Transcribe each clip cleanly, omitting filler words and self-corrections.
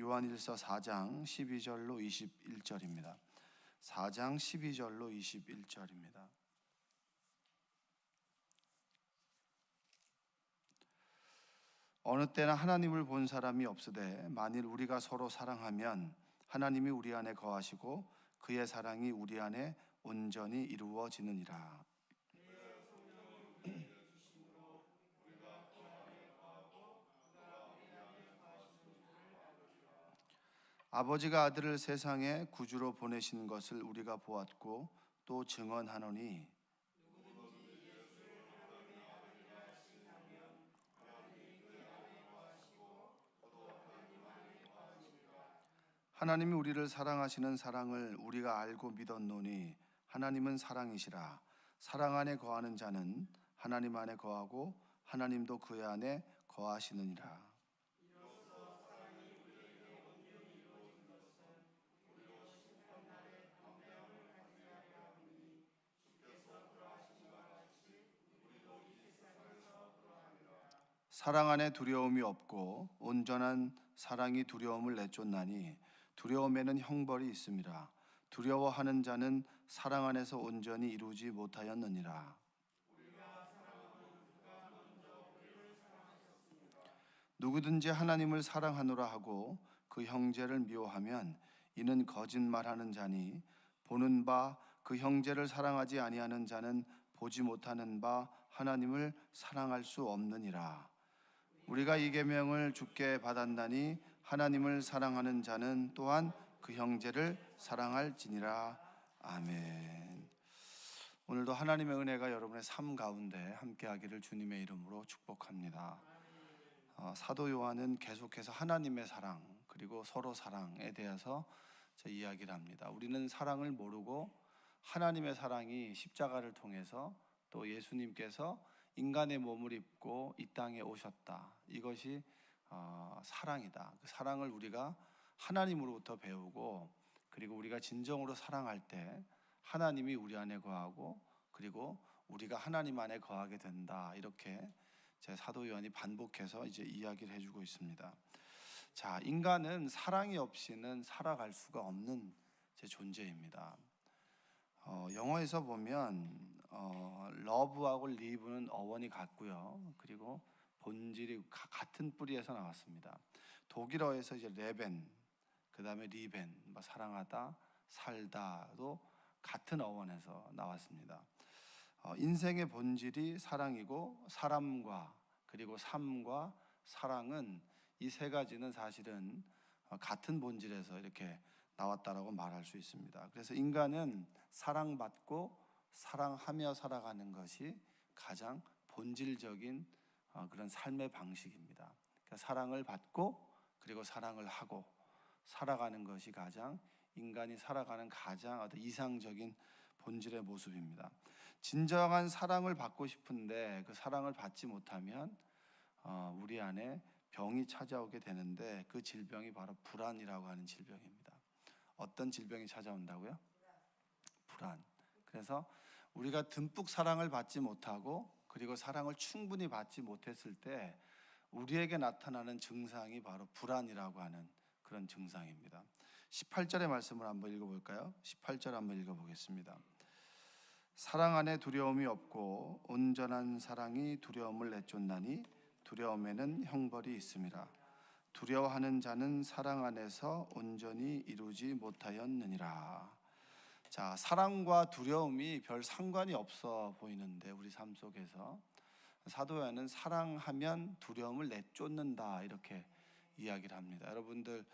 요한일서 4장 12절로 21절입니다. 4장 12절로 21절입니다. 어느 때나 하나님을 본 사람이 없으되 만일 우리가 서로 사랑하면 하나님이 우리 안에 거하시고 그의 사랑이 우리 안에 온전히 이루어지느니라. 아버지가 아들을 세상에 구주로 보내신 것을 우리가 보았고 또 증언하노니 하나님이 우리를 사랑하시는 사랑을 우리가 알고 믿었노니 하나님은 사랑이시라. 사랑 안에 거하는 자는 하나님 안에 거하고 하나님도 그의 안에 거하시느니라. 사랑 안에 두려움이 없고 온전한 사랑이 두려움을 내쫓나니 두려움에는 형벌이 있음이라. 두려워하는 자는 사랑 안에서 온전히 이루지 못하였느니라. 누구든지 하나님을 사랑하노라 하고 그 형제를 미워하면 이는 거짓말하는 자니 보는 바 그 형제를 사랑하지 아니하는 자는 보지 못하는 바 하나님을 사랑할 수 없느니라. 우리가 이 계명을 주께 받았나니 하나님을 사랑하는 자는 또한 그 형제를 사랑할지니라. 아멘. 오늘도 하나님의 은혜가 여러분의 삶 가운데 함께하기를 주님의 이름으로 축복합니다. 사도 요한은 계속해서 하나님의 사랑 그리고 서로 사랑에 대해서 이야기를 합니다. 우리는 사랑을 모르고 하나님의 사랑이 십자가를 통해서 또 예수님께서 인간의 몸을 입고 이 땅에 오셨다. 이것이 사랑이다. 그 사랑을 우리가 하나님으로부터 배우고 그리고 우리가 진정으로 사랑할 때 하나님이 우리 안에 거하고 그리고 우리가 하나님 안에 거하게 된다. 이렇게 제 사도 요한이 반복해서 이제 이야기를 해주고 있습니다. 자, 인간은 사랑이 없이는 살아갈 수가 없는 제 존재입니다. 영어에서 보면 love하고 live는 어원이 같고요. 그리고 본질이 같은 뿌리에서 나왔습니다. 독일어에서 이제 레벤, 그 다음에 리벤, 사랑하다, 살다도 같은 어원에서 나왔습니다. 인생의 본질이 사랑이고 사람과 그리고 삶과 사랑은 이 세 가지는 사실은 같은 본질에서 이렇게 나왔다라고 말할 수 있습니다. 그래서 인간은 사랑받고 사랑하며 살아가는 것이 가장 본질적인 그런 삶의 방식입니다. 그러니까 사랑을 받고 그리고 사랑을 하고 살아가는 것이 가장 인간이 살아가는 가장 어떤 이상적인 본질의 모습입니다. 진정한 사랑을 받고 싶은데 그 사랑을 받지 못하면 우리 안에 병이 찾아오게 되는데 그 질병이 바로 불안이라고 하는 질병입니다. 어떤 질병이 찾아온다고요? 불안. 그래서 우리가 듬뿍 사랑을 받지 못하고 그리고 사랑을 충분히 받지 못했을 때 우리에게 나타나는 증상이 바로 불안이라고 하는 그런 증상입니다. 18절의 말씀을 한번 읽어볼까요? 18절 한번 읽어보겠습니다. 사랑 안에 두려움이 없고 온전한 사랑이 두려움을 내쫓나니 두려움에는 형벌이 있음이라. 두려워하는 자는 사랑 안에서 온전히 이루지 못하였느니라. 자, 사랑과 두려움이 별 상관이 없어 보이는데 우리 삶 속에서 사도 요한은 사랑하면 두려움을 내쫓는다 이렇게 이야기를 합니다. 여러분들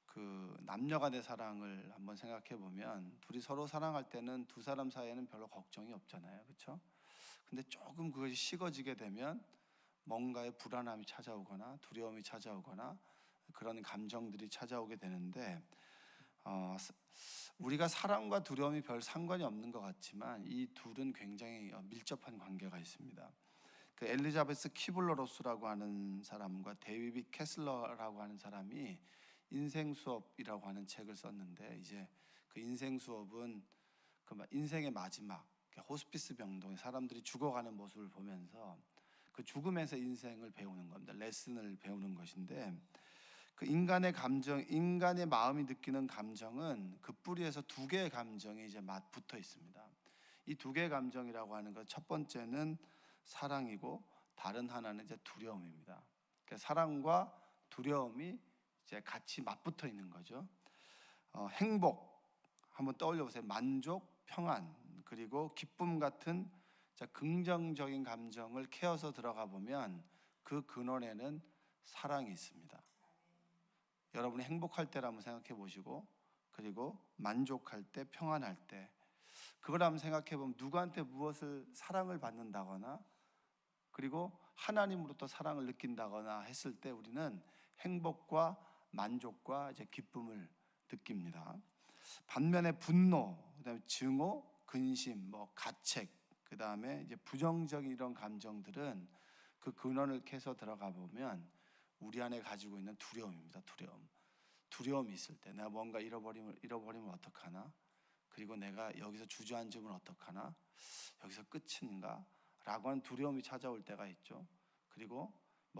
그 남녀 간의 사랑을 한번 생각해 보면 둘이 서로 사랑할 때는 두 사람 사이에는 별로 걱정이 없잖아요. 그렇죠? 근데 조금 그것이 식어지게 되면 뭔가의 불안함이 찾아오거나 두려움이 찾아오거나 그런 감정들이 찾아오게 되는데 우리가 사랑과 두려움이 별 상관이 없는 것 같지만 이 둘은 굉장히 밀접한 관계가 있습니다. 그 엘리자베스 키블러-로스라고 하는 사람과 데이비드 캐슬러라고 하는 사람이 인생 수업이라고 하는 책을 썼는데 이제 그 인생 수업은 그 인생의 마지막 호스피스 병동에 사람들이 죽어가는 모습을 보면서 그 죽음에서 인생을 배우는 겁니다. 레슨을 배우는 것인데 그 인간의 감정, 인간의 마음이 느끼는 감정은 그 뿌리에서 두 개의 감정이 이제 붙어 있습니다. 이 두 개의 감정이라고 하는 것, 첫 번째는 사랑이고 다른 하나는 이제 두려움입니다. 그러니까 사랑과 두려움이 이제 같이 맞붙어 있는 거죠. 행복 한번 떠올려 보세요. 만족, 평안, 그리고 기쁨 같은 긍정적인 감정을 캐어서 들어가 보면 그 근원에는 사랑이 있습니다. 여러분이 행복할 때를 한번 생각해 보시고, 그리고 만족할 때, 평안할 때, 그걸 한번 생각해 보면 누구한테 무엇을 사랑을 받는다거나 그리고 하나님으로부터 사랑을 느낀다거나 했을 때 우리는 행복과 만족과 이제 기쁨을 느낍니다. 반면에 분노, 그다음에 증오, 근심, 가책, 그다음에 이제 부정적인 이런 감정들은 그 근원을 캐서 들어가 보면 우리 안에 가지고 있는 두려움입니다. 두려움이 있을 때 내가 뭔가 잃어버리면 어떡하나? 그리고 내가 여기서 주저앉으면 어떡하나? 여기서 끝인가? 라고 하는 두려움이 찾아올 때가 있죠. 그리고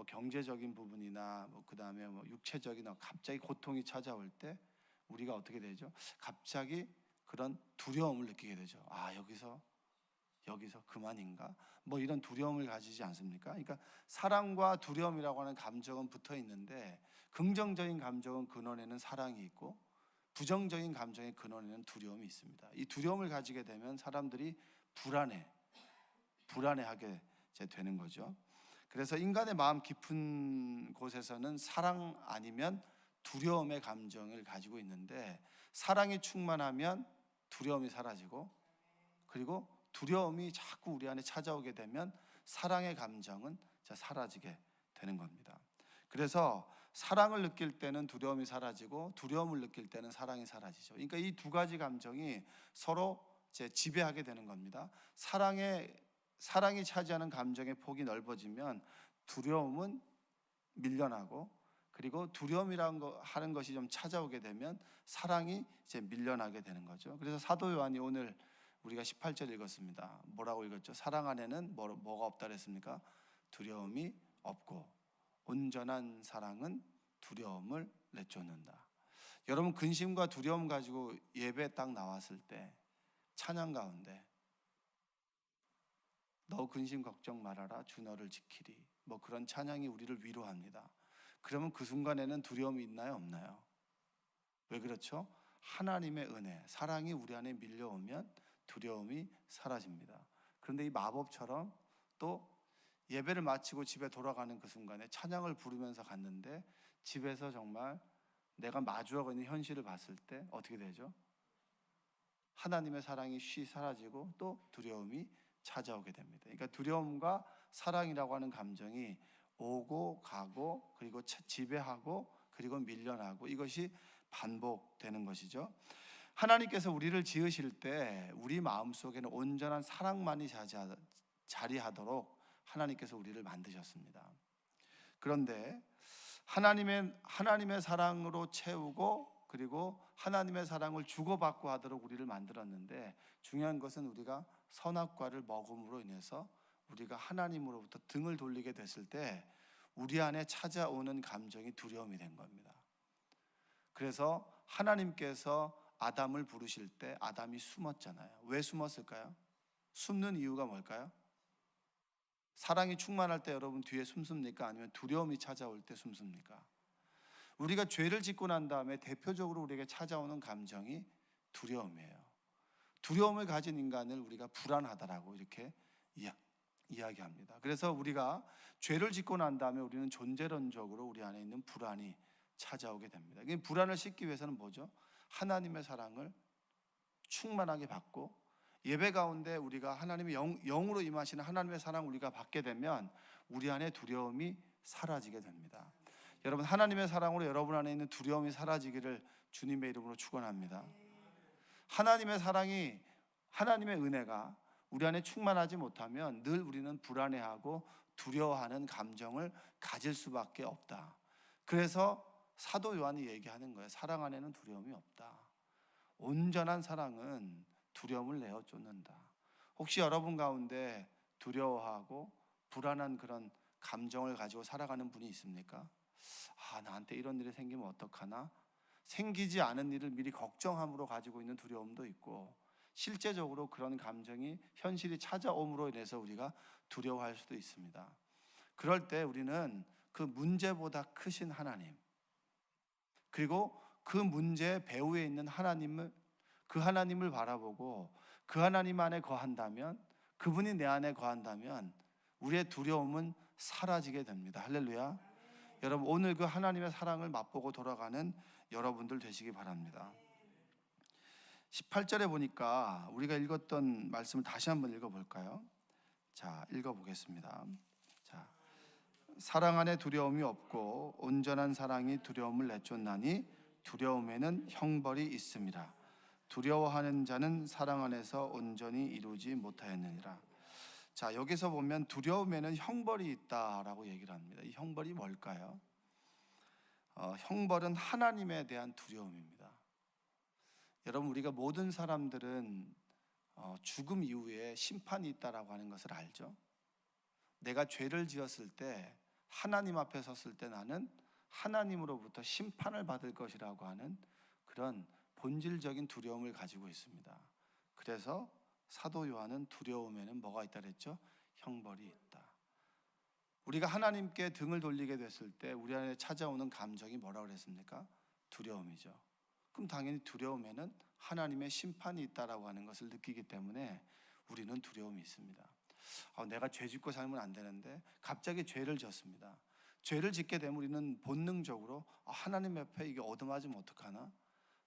경제적인 부분이나 그다음에 육체적인 갑자기 고통이 찾아올 때 우리가 어떻게 되죠? 갑자기 그런 두려움을 느끼게 되죠. 여기서 그만인가? 이런 두려움을 가지지 않습니까? 그러니까 사랑과 두려움이라고 하는 감정은 붙어 있는데 긍정적인 감정은 근원에는 사랑이 있고 부정적인 감정의 근원에는 두려움이 있습니다. 이 두려움을 가지게 되면 사람들이 불안해하게 되는 거죠. 그래서 인간의 마음 깊은 곳에서는 사랑 아니면 두려움의 감정을 가지고 있는데 사랑이 충만하면 두려움이 사라지고 그리고 두려움이 자꾸 우리 안에 찾아오게 되면 사랑의 감정은 사라지게 되는 겁니다. 그래서 사랑을 느낄 때는 두려움이 사라지고 두려움을 느낄 때는 사랑이 사라지죠. 그러니까 이 두 가지 감정이 서로 지배하게 되는 겁니다. 사랑이 차지하는 감정의 폭이 넓어지면 두려움은 밀려나고 그리고 두려움이라는 하는 것이 좀 찾아오게 되면 사랑이 이제 밀려나게 되는 거죠. 그래서 사도 요한이 오늘 우리가 18절 읽었습니다. 뭐라고 읽었죠? 사랑 안에는 뭐가 없다 그랬습니까? 두려움이 없고 온전한 사랑은 두려움을 내쫓는다. 여러분 근심과 두려움 가지고 예배 딱 나왔을 때 찬양 가운데 너 근심 걱정 말아라 주 너를 지키리 그런 찬양이 우리를 위로합니다. 그러면 그 순간에는 두려움이 있나요? 없나요? 왜 그렇죠? 하나님의 은혜, 사랑이 우리 안에 밀려오면 두려움이 사라집니다. 그런데 이 마법처럼 또 예배를 마치고 집에 돌아가는 그 순간에 찬양을 부르면서 갔는데 집에서 정말 내가 마주하고 있는 현실을 봤을 때 어떻게 되죠? 하나님의 사랑이 쉬 사라지고 또 두려움이 찾아오게 됩니다. 그러니까 두려움과 사랑이라고 하는 감정이 오고 가고 그리고 지배하고 그리고 밀려나고 이것이 반복되는 것이죠. 하나님께서 우리를 지으실 때 우리 마음속에는 온전한 사랑만이 자리하도록 하나님께서 우리를 만드셨습니다. 그런데 하나님의 사랑으로 채우고 그리고 하나님의 사랑을 주고받고 하도록 우리를 만들었는데 중요한 것은 우리가 선악과를 먹음으로 인해서 우리가 하나님으로부터 등을 돌리게 됐을 때 우리 안에 찾아오는 감정이 두려움이 된 겁니다. 그래서 하나님께서 아담을 부르실 때 아담이 숨었잖아요. 왜 숨었을까요? 숨는 이유가 뭘까요? 사랑이 충만할 때 여러분 뒤에 숨습니까? 아니면 두려움이 찾아올 때 숨습니까? 우리가 죄를 짓고 난 다음에 대표적으로 우리에게 찾아오는 감정이 두려움이에요. 두려움을 가진 인간을 우리가 불안하다라고 이렇게 이야기합니다. 그래서 우리가 죄를 짓고 난 다음에 우리는 존재론적으로 우리 안에 있는 불안이 찾아오게 됩니다. 불안을 씻기 위해서는 뭐죠? 하나님의 사랑을 충만하게 받고 예배 가운데 우리가 하나님의 영으로 임하시는 하나님의 사랑을 우리가 받게 되면 우리 안에 두려움이 사라지게 됩니다. 여러분 하나님의 사랑으로 여러분 안에 있는 두려움이 사라지기를 주님의 이름으로 축원합니다. 하나님의 사랑이 하나님의 은혜가 우리 안에 충만하지 못하면 늘 우리는 불안해하고 두려워하는 감정을 가질 수밖에 없다. 그래서 사도 요한이 얘기하는 거예요. 사랑 안에는 두려움이 없다. 온전한 사랑은 두려움을 내어 쫓는다. 혹시 여러분 가운데 두려워하고 불안한 그런 감정을 가지고 살아가는 분이 있습니까? 나한테 이런 일이 생기면 어떡하나? 생기지 않은 일을 미리 걱정함으로 가지고 있는 두려움도 있고, 실제적으로 그런 감정이 현실이 찾아옴으로 인해서 우리가 두려워할 수도 있습니다. 그럴 때 우리는 그 문제보다 크신 하나님, 그리고 그 문제의 배후에 있는 그 하나님을 바라보고 그 하나님 안에 거한다면, 그분이 내 안에 거한다면 우리의 두려움은 사라지게 됩니다. 할렐루야. 여러분, 오늘 그 하나님의 사랑을 맛보고 돌아가는 여러분들 되시기 바랍니다. 18절에 보니까 우리가 읽었던 말씀을 다시 한번 읽어볼까요? 자, 읽어보겠습니다. 자, 사랑 안에 두려움이 없고 온전한 사랑이 두려움을 내쫓나니 두려움에는 형벌이 있습니다. 두려워하는 자는 사랑 안에서 온전히 이루지 못하였느니라. 자, 여기서 보면 두려움에는 형벌이 있다라고 얘기를 합니다. 이 형벌이 뭘까요? 형벌은 하나님에 대한 두려움입니다. 여러분, 우리가 모든 사람들은 죽음 이후에 심판이 있다라고 하는 것을 알죠. 내가 죄를 지었을 때 하나님 앞에 섰을 때 나는 하나님으로부터 심판을 받을 것이라고 하는 그런 본질적인 두려움을 가지고 있습니다. 그래서 사도 요한은 두려움에는 뭐가 있다 그랬죠? 형벌이 있다. 우리가 하나님께 등을 돌리게 됐을 때 우리 안에 찾아오는 감정이 뭐라고 그랬습니까? 두려움이죠. 그럼 당연히 두려움에는 하나님의 심판이 있다라고 하는 것을 느끼기 때문에 우리는 두려움이 있습니다. 내가 죄 짓고 살면 안 되는데 갑자기 죄를 졌습니다. 죄를 짓게 되면 우리는 본능적으로 하나님 앞에 이게 얻어맞으면 어떡하나?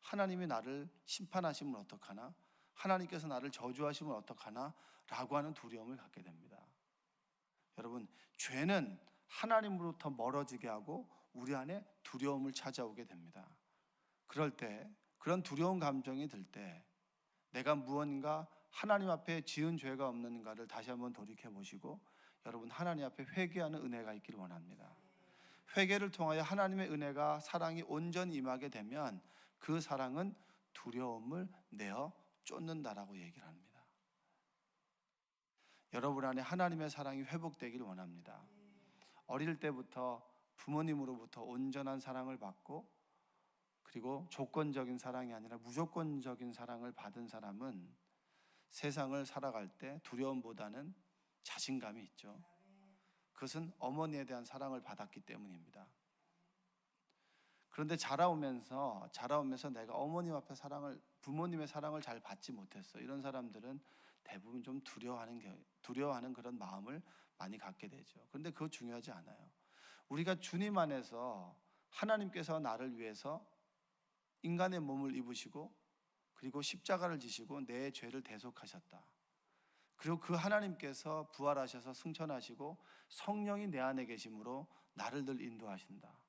하나님이 나를 심판하시면 어떡하나? 하나님께서 나를 저주하시면 어떡하나? 라고 하는 두려움을 갖게 됩니다. 여러분, 죄는 하나님으로부터 멀어지게 하고 우리 안에 두려움을 찾아오게 됩니다. 그럴 때, 그런 두려운 감정이 들 때 내가 무언가 하나님 앞에 지은 죄가 없는가를 다시 한번 돌이켜 보시고 여러분, 하나님 앞에 회개하는 은혜가 있기를 원합니다. 회개를 통하여 하나님의 은혜가, 사랑이 온전히 임하게 되면 그 사랑은 두려움을 내어 쫓는다라고 얘기를 합니다. 여러분 안에 하나님의 사랑이 회복되기를 원합니다. 어릴 때부터 부모님으로부터 온전한 사랑을 받고, 그리고 조건적인 사랑이 아니라 무조건적인 사랑을 받은 사람은 세상을 살아갈 때 두려움보다는 자신감이 있죠. 그것은 어머니에 대한 사랑을 받았기 때문입니다. 그런데 자라오면서 내가 어머님 앞에 부모님의 사랑을 잘 받지 못했어. 이런 사람들은 대부분 좀 두려워하는 그런 마음을 많이 갖게 되죠. 그런데 그거 중요하지 않아요. 우리가 주님 안에서 하나님께서 나를 위해서 인간의 몸을 입으시고 그리고 십자가를 지시고 내 죄를 대속하셨다. 그리고 그 하나님께서 부활하셔서 승천하시고 성령이 내 안에 계심으로 나를 늘 인도하신다.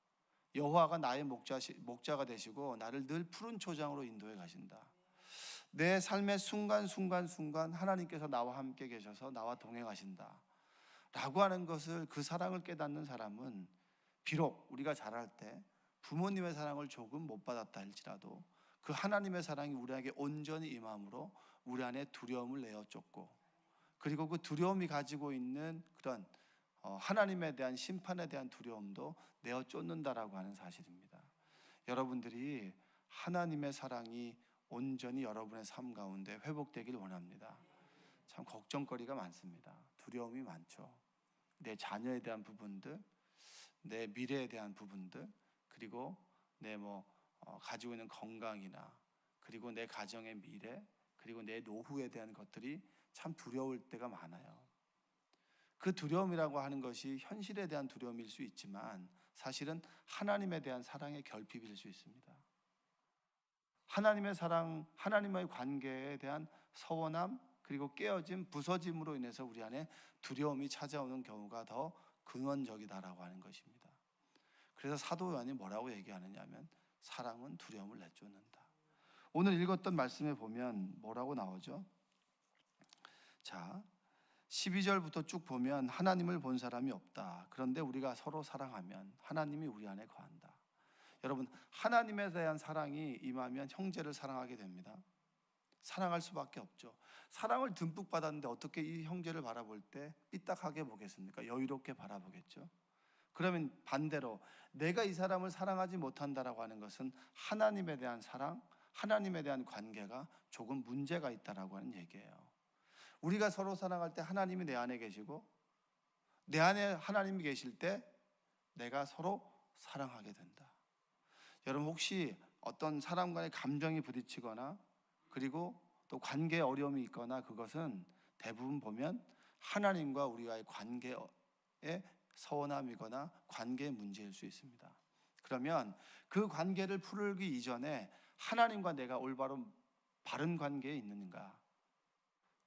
여호와가 나의 목자가 되시고 나를 늘 푸른 초장으로 인도해 가신다. 내 삶의 순간순간 하나님께서 나와 함께 계셔서 나와 동행하신다 라고 하는 것을, 그 사랑을 깨닫는 사람은 비록 우리가 자랄 때 부모님의 사랑을 조금 못 받았다 할지라도 그 하나님의 사랑이 우리에게 온전히 임함으로 우리 안에 두려움을 내어 쫓고, 그리고 그 두려움이 가지고 있는 그런 하나님에 대한 심판에 대한 두려움도 내어 쫓는다라고 하는 사실입니다. 여러분들이 하나님의 사랑이 온전히 여러분의 삶 가운데 회복되길 원합니다. 참 걱정거리가 많습니다. 두려움이 많죠. 내 자녀에 대한 부분들, 내 미래에 대한 부분들, 그리고 내 가지고 있는 건강이나, 그리고 내 가정의 미래, 그리고 내 노후에 대한 것들이 참 두려울 때가 많아요. 그 두려움이라고 하는 것이 현실에 대한 두려움일 수 있지만 사실은 하나님에 대한 사랑의 결핍일 수 있습니다. 하나님의 사랑, 하나님의 관계에 대한 서원함, 그리고 깨어짐, 부서짐으로 인해서 우리 안에 두려움이 찾아오는 경우가 더 근원적이다라고 하는 것입니다. 그래서 사도 요한이 뭐라고 얘기하느냐 하면 사랑은 두려움을 내쫓는다. 오늘 읽었던 말씀에 보면 뭐라고 나오죠? 자, 12절부터 쭉 보면 하나님을 본 사람이 없다. 그런데 우리가 서로 사랑하면 하나님이 우리 안에 거한다. 여러분, 하나님에 대한 사랑이 임하면 형제를 사랑하게 됩니다. 사랑할 수밖에 없죠. 사랑을 듬뿍 받았는데 어떻게 이 형제를 바라볼 때 삐딱하게 보겠습니까? 여유롭게 바라보겠죠. 그러면 반대로 내가 이 사람을 사랑하지 못한다라고 하는 것은 하나님에 대한 사랑, 하나님에 대한 관계가 조금 문제가 있다라고 하는 얘기예요. 우리가 서로 사랑할 때 하나님이 내 안에 계시고 내 안에 하나님이 계실 때 내가 서로 사랑하게 된다. 여러분 혹시 어떤 사람 간의 감정이 부딪히거나 그리고 또 관계에 어려움이 있거나 그것은 대부분 보면 하나님과 우리와의 관계의 서운함이거나 관계의 문제일 수 있습니다. 그러면 그 관계를 풀기 이전에 하나님과 내가 올바로 바른 관계에 있는가,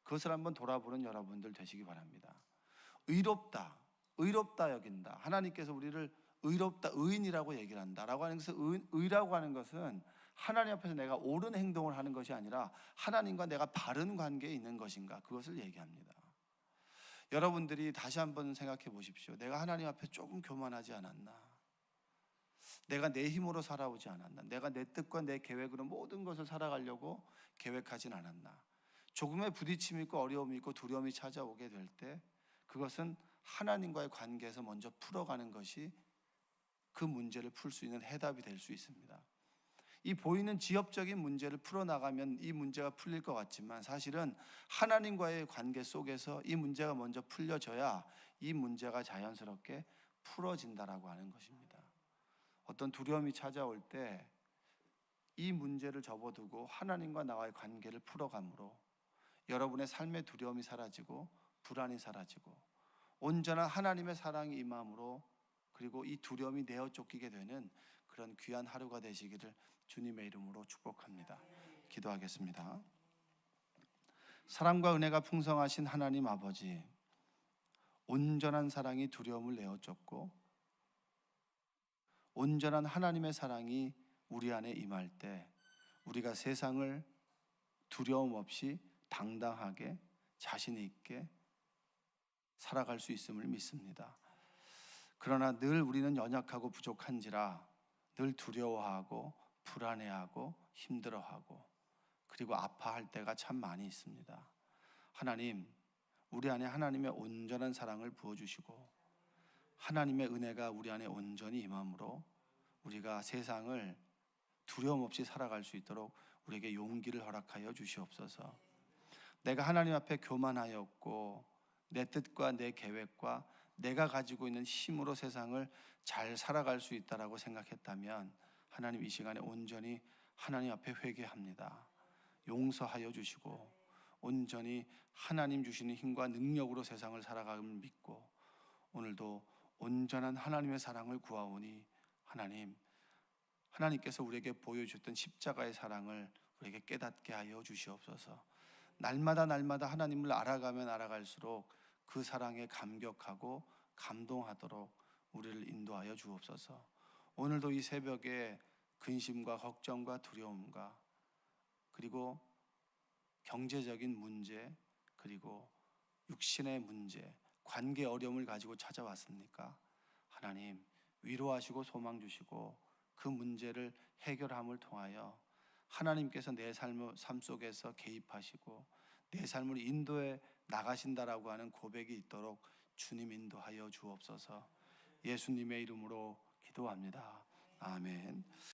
그것을 한번 돌아보는 여러분들 되시기 바랍니다. 의롭다 여긴다. 하나님께서 우리를 의롭다, 의인이라고 얘기를 한다라고 하는 것은, 의라고 하는 것은 하나님 앞에서 내가 옳은 행동을 하는 것이 아니라 하나님과 내가 바른 관계에 있는 것인가, 그것을 얘기합니다. 여러분들이 다시 한번 생각해 보십시오. 내가 하나님 앞에 조금 교만하지 않았나? 내가 내 힘으로 살아오지 않았나? 내가 내 뜻과 내 계획으로 모든 것을 살아가려고 계획하진 않았나? 조금의 부딪힘이 있고 어려움이 있고 두려움이 찾아오게 될 때 그것은 하나님과의 관계에서 먼저 풀어가는 것이 그 문제를 풀 수 있는 해답이 될 수 있습니다. 이 보이는 지엽적인 문제를 풀어나가면 이 문제가 풀릴 것 같지만 사실은 하나님과의 관계 속에서 이 문제가 먼저 풀려져야 이 문제가 자연스럽게 풀어진다라고 하는 것입니다. 어떤 두려움이 찾아올 때 이 문제를 접어두고 하나님과 나와의 관계를 풀어감으로 여러분의 삶의 두려움이 사라지고 불안이 사라지고 온전한 하나님의 사랑이 임함으로 그리고 이 두려움이 내어 쫓기게 되는 그런 귀한 하루가 되시기를 주님의 이름으로 축복합니다. 기도하겠습니다. 사랑과 은혜가 풍성하신 하나님 아버지, 온전한 사랑이 두려움을 내어 쫓고 온전한 하나님의 사랑이 우리 안에 임할 때 우리가 세상을 두려움 없이 당당하게 자신 있게 살아갈 수 있음을 믿습니다. 그러나 늘 우리는 연약하고 부족한지라 늘 두려워하고 불안해하고 힘들어하고 그리고 아파할 때가 참 많이 있습니다. 하나님, 우리 안에 하나님의 온전한 사랑을 부어주시고 하나님의 은혜가 우리 안에 온전히 임함으로 우리가 세상을 두려움 없이 살아갈 수 있도록 우리에게 용기를 허락하여 주시옵소서. 내가 하나님 앞에 교만하였고 내 뜻과 내 계획과 내가 가지고 있는 힘으로 세상을 잘 살아갈 수 있다라고 생각했다면 하나님 이 시간에 온전히 하나님 앞에 회개합니다. 용서하여 주시고 온전히 하나님 주시는 힘과 능력으로 세상을 살아감을 믿고 오늘도 온전한 하나님의 사랑을 구하오니 하나님께서 우리에게 보여주셨던 십자가의 사랑을 우리에게 깨닫게 하여 주시옵소서. 날마다 하나님을 알아가면 알아갈수록 그 사랑에 감격하고 감동하도록 우리를 인도하여 주옵소서. 오늘도 이 새벽에 근심과 걱정과 두려움과 그리고 경제적인 문제 그리고 육신의 문제, 관계 어려움을 가지고 찾아왔습니까? 하나님 위로하시고 소망 주시고 그 문제를 해결함을 통하여 하나님께서 내 삶 속에서 개입하시고 내 삶을 인도해 나가신다라고 하는 고백이 있도록 주님 인도하여 주옵소서. 예수님의 이름으로 기도합니다. 아멘.